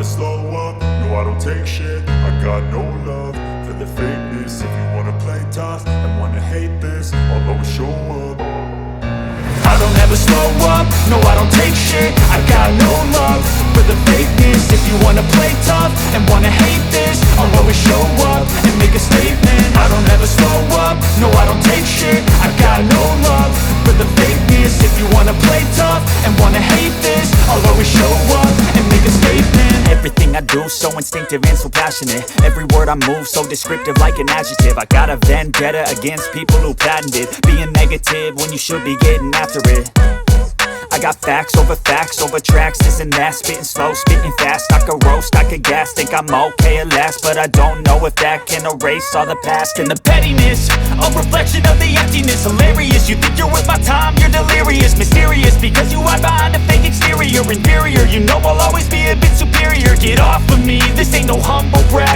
slow up, no I don't take shit. I got no love for the fakeness. If you wanna play tough and wanna hate this, I'll always show up. I don't ever slow up, no I don't take shit. I got no love for the fakeness. If you wanna play tough and wanna hate this, I'll always show up and make a statement. I don't ever slow up, no I don't take shit. I got no love for the fakeness. If you wanna play tough and wanna hate this, I'll always show up and make a statement. Everything I do so instinctive and so passionate. Every word I move so descriptive like an adjective. I got a vendetta against people who patented being negative when you should be getting after it. I got facts over tracks, this and that. Spitting slow, spitting fast. I could roast, I could gas. Think I'm okay at last, but I don't know if that can erase all the past. And the pettiness, a reflection of the emptiness. Hilarious, you think you're worth my time, you're delirious. Mysterious, because you hide behind a fake exterior. Inferior, you know I'll always be a bit superior. Get off of me, this ain't no humble brag.